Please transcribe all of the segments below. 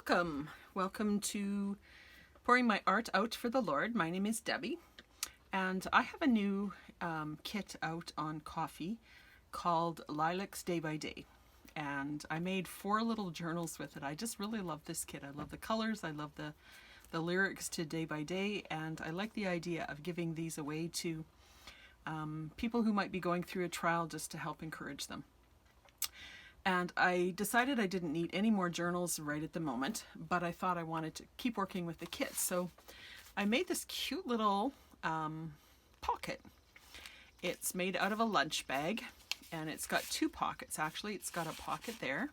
Welcome. Welcome to Pouring My Art Out for the Lord. My name is Debbie, and I have a new kit out on coffee called Lilacs Day by Day. And I made 4 little journals with it. I just really love this kit. I love the colors, I love the lyrics to Day by Day, and I like the idea of giving these away to people who might be going through a trial just to help encourage them. And I decided I didn't need any more journals right at the moment, but I thought I wanted to keep working with the kit. So I made this cute little pocket. It's made out of a lunch bag, and it's got 2 pockets actually. It's got a pocket there,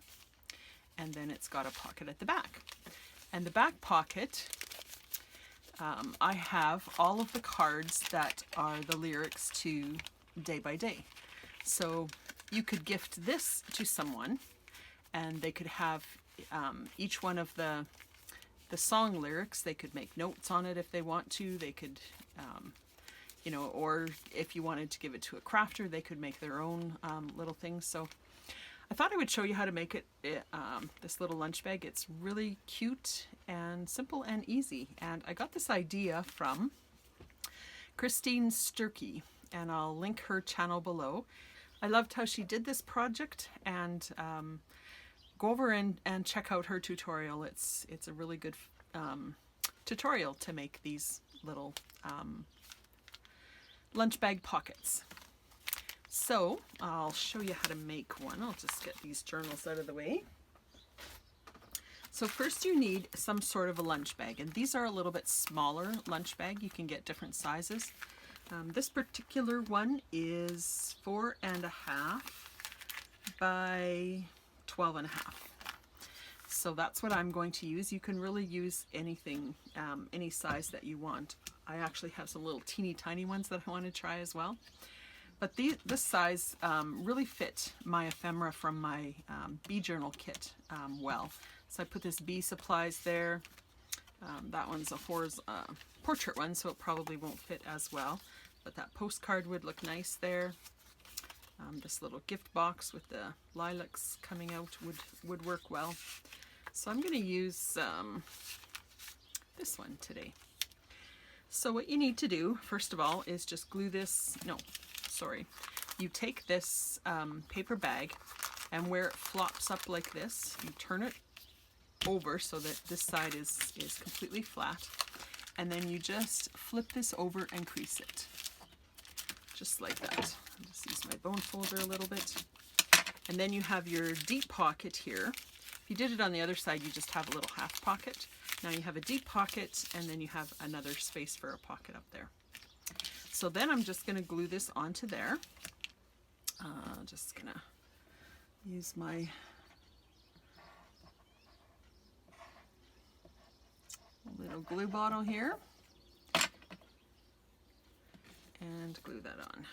and then it's got a pocket at the back. And the back pocket, I have all of the cards that are the lyrics to Day by Day. So you could gift this to someone, and they could have each one of the song lyrics. They could make notes on it if they want to. They could, you know, or if you wanted to give it to a crafter, they could make their own little things. So I thought I would show you how to make it, this little lunch bag. It's really cute and simple and easy. And I got this idea from Christine Sturkie, and I'll link her channel below. I loved how she did this project, and go over and check out her tutorial. It's a really good tutorial to make these little lunch bag pockets. So I'll show you how to make one. I'll just get these journals out of the way. So first you need some sort of a lunch bag, and these are a little bit smaller lunch bag. You can get different sizes. This particular one is 4.5 by 12.5. So that's what I'm going to use. You can really use anything, any size that you want. I actually have some little teeny tiny ones that I want to try as well. But this size really fit my ephemera from my bee journal kit well. So I put this bee supplies there. That one's a portrait one, so it probably won't fit as well. But that postcard would look nice there. This little gift box with the lilacs coming out would work well. So I'm going to use this one today. So what you need to do, first of all, is just glue this, you take this paper bag, and where it flops up like this, you turn it over so that this side is completely flat, and then you just flip this over and crease it. Just like that. I'll just use my bone folder a little bit. And then you have your deep pocket here. If you did it on the other side, you just have a little half pocket. Now you have a deep pocket, and then you have another space for a pocket up there. So then I'm just going to glue this onto there. Just going to use my little glue bottle here and glue that on.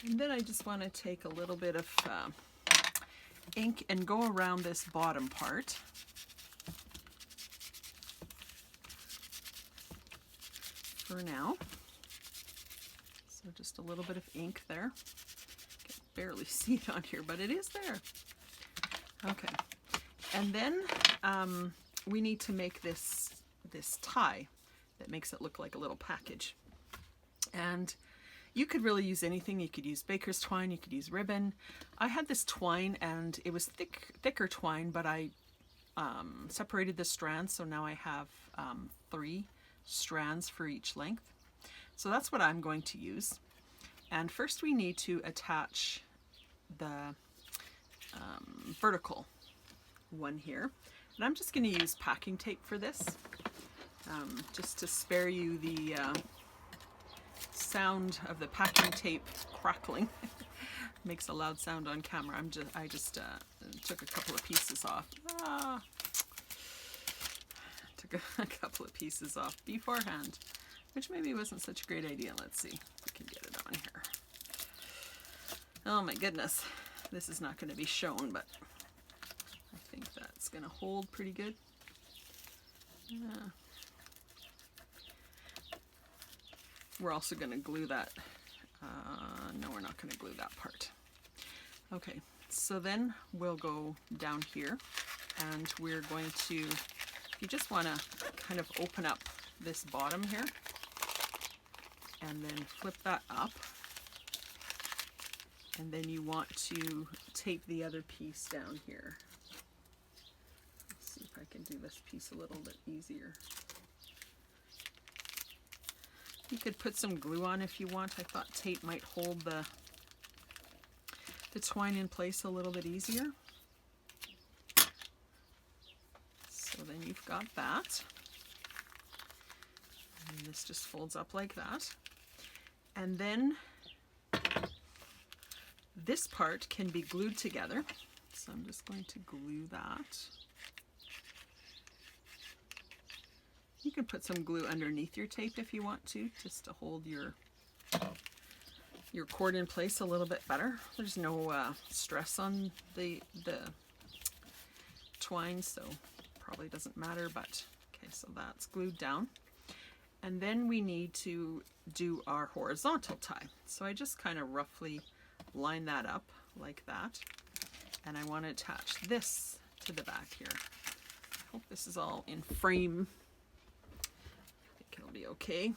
And then I just want to take a little bit of ink and go around this bottom part. For now. So just a little bit of ink there. I can barely see it on here, but it is there. Okay. And then we need to make this tie that makes it look like a little package. And you could really use anything. You could use baker's twine, you could use ribbon. I had this twine, and it was thicker twine, but I separated the strands, so now I have 3 strands for each length. So that's what I'm going to use. And first we need to attach the vertical one here. And I'm just going to use packing tape for this, just to spare you the sound of the packing tape crackling. Makes a loud sound on camera. I just took a couple of pieces off. Took a couple of pieces off beforehand, which maybe wasn't such a great idea. Let's see if we can get it on here. Oh my goodness, this is not going to be shown, but I think that's going to hold pretty good. We're also going to glue that. No, we're not going to glue that part. Okay, so then we'll go down here and we're going to, you just want to kind of open up this bottom here and then flip that up. And then you want to tape the other piece down here. Let's see if I can do this piece a little bit easier. You could put some glue on if you want. I thought tape might hold the twine in place a little bit easier. So then you've got that. And this just folds up like that. And then this part can be glued together. So I'm just going to glue that. You can put some glue underneath your tape if you want to, just to hold your cord in place a little bit better. There's no stress on the twine, so probably doesn't matter, but okay, so that's glued down. And then we need to do our horizontal tie. So I just kind of roughly line that up like that. And I want to attach this to the back here. I hope this is all in frame. I think it'll be okay.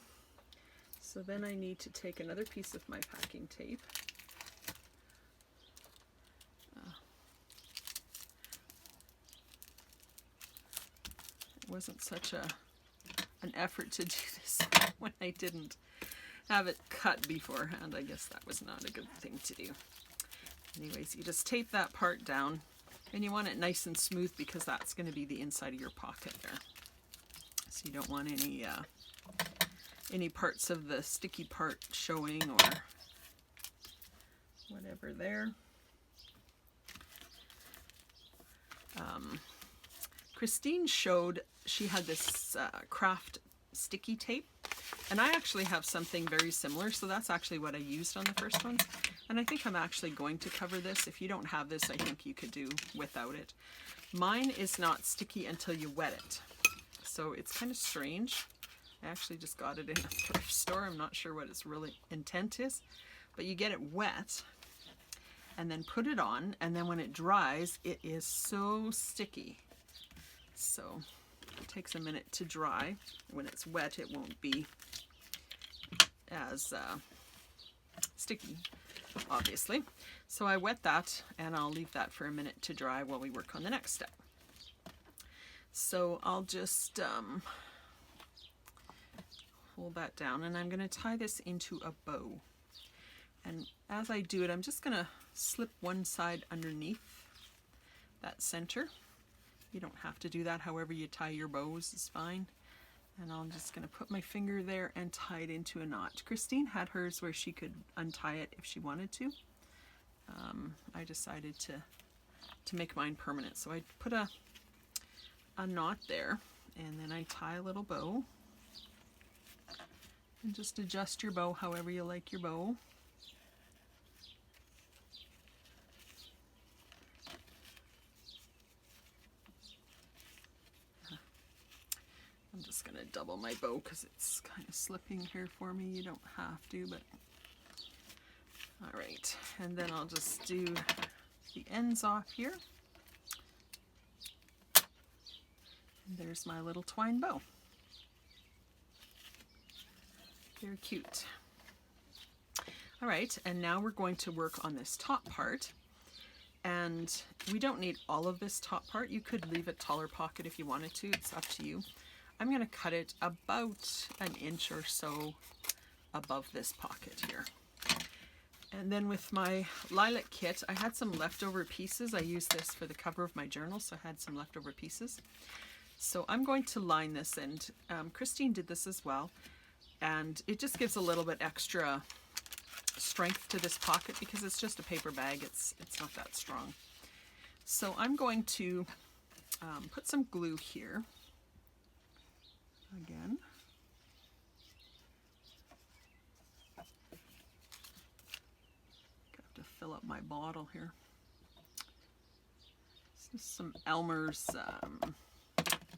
So then I need to take another piece of my packing tape. It wasn't such an effort to do this when I didn't have it cut beforehand. I guess that was not a good thing to do. Anyways, you just tape that part down, and you want it nice and smooth because that's going to be the inside of your pocket there. So you don't want any parts of the sticky part showing or whatever there. Christine showed she had this craft sticky tape, and I actually have something very similar, so that's actually what I used on the first ones. And I think I'm actually going to cover this. If you don't have this, I think you could do without it. Mine is not sticky until you wet it, so it's kind of strange. I actually just got it in a thrift store. I'm not sure what its really intent is, but you get it wet and then put it on, and then when it dries, it is so sticky. So it takes a minute to dry. When it's wet, it won't be as sticky, obviously. So I wet that, and I'll leave that for a minute to dry while we work on the next step. So I'll just hold that down, and I'm going to tie this into a bow. And as I do it, I'm just going to slip one side underneath that center. You don't have to do that. However you tie your bows is fine. And I'm just going to put my finger there and tie it into a knot. Christine had hers where she could untie it if she wanted to. I decided to make mine permanent. So I put a knot there, and then I tie a little bow. And just adjust your bow however you like your bow. I'm just going to double my bow because it's kind of slipping here for me. You don't have to, but all right. And then I'll just do the ends off here. And there's my little twine bow. Very cute. All right, and now we're going to work on this top part. And we don't need all of this top part. You could leave a taller pocket if you wanted to. It's up to you. I'm going to cut it about an inch or so above this pocket here. And then with my lilac kit, I had some leftover pieces. I used this for the cover of my journal, so I had some leftover pieces. So I'm going to line this, and Christine did this as well. And it just gives a little bit extra strength to this pocket because it's just a paper bag. It's not that strong. So I'm going to put some glue here. Again. Have to fill up my bottle here. This is some Elmer's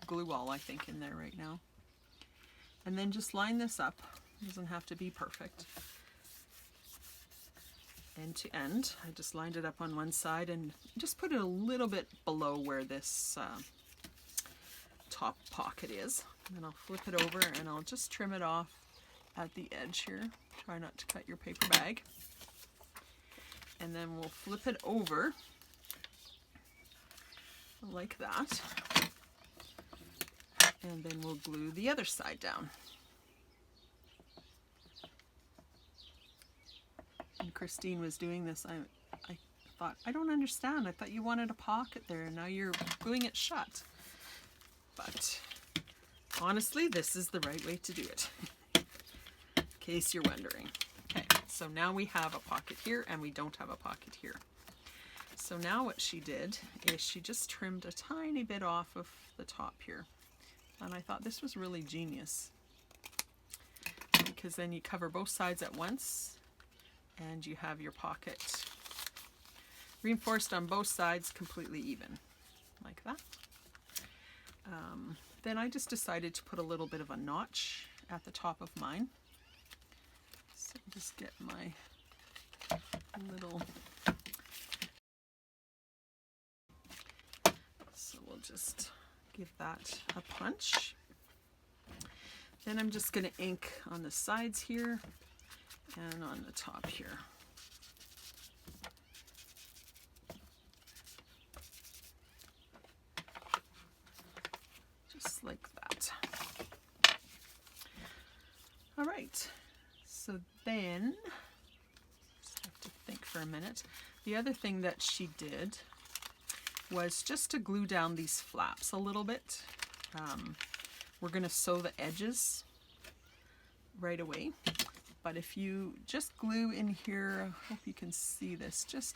glue all, I think, in there right now. And then just line this up It doesn't have to be perfect. End to end. I just lined it up on one side and just put it a little bit below where this top pocket is. And then I'll flip it over and I'll just trim it off at the edge here. Try not to cut your paper bag. And then we'll flip it over like that. And then we'll glue the other side down. And Christine was doing this. I thought, I don't understand. I thought you wanted a pocket there and now you're gluing it shut. But honestly, this is the right way to do it. In case you're wondering. Okay, so now we have a pocket here and we don't have a pocket here. So now what she did is she just trimmed a tiny bit off of the top here. And I thought this was really genius. Because then you cover both sides at once and you have your pocket reinforced on both sides, completely even, like that. Then I just decided to put a little bit of a notch at the top of mine. So just get my little, so we'll just give that a punch. Then I'm just going to ink on the sides here and on the top here. Just like that. All right, so then, just have to think for a minute. The other thing that she did was just to glue down these flaps a little bit. We're going to sew the edges right away, but if you just glue in here, I hope you can see this, just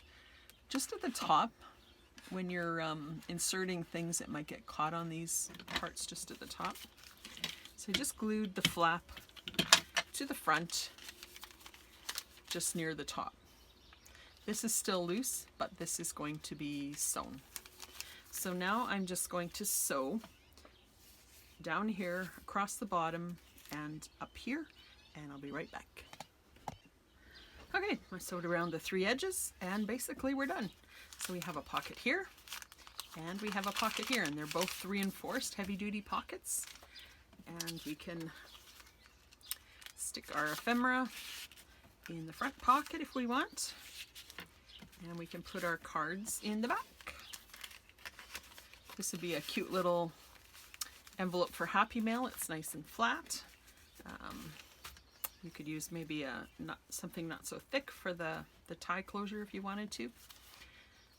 at the top, when you're inserting things that might get caught on these parts just at the top. So just glued the flap to the front, just near the top. This is still loose, but this is going to be sewn. So now I'm just going to sew down here, across the bottom, and up here, and I'll be right back. Okay, I sewed around the 3 edges, and basically we're done. So we have a pocket here, and we have a pocket here, and they're both reinforced heavy-duty pockets. And we can stick our ephemera in the front pocket if we want, and we can put our cards in the back. This would be a cute little envelope for Happy Mail. It's nice and flat. You could use maybe something not so thick for the tie closure if you wanted to.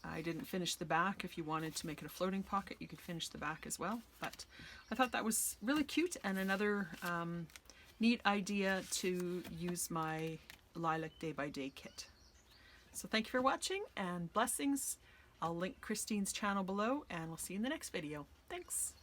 I didn't finish the back. If you wanted to make it a floating pocket, you could finish the back as well. But I thought that was really cute and another neat idea to use my Lilac Day by Day kit. So thank you for watching and blessings. I'll link Christine's channel below and we'll see you in the next video. Thanks.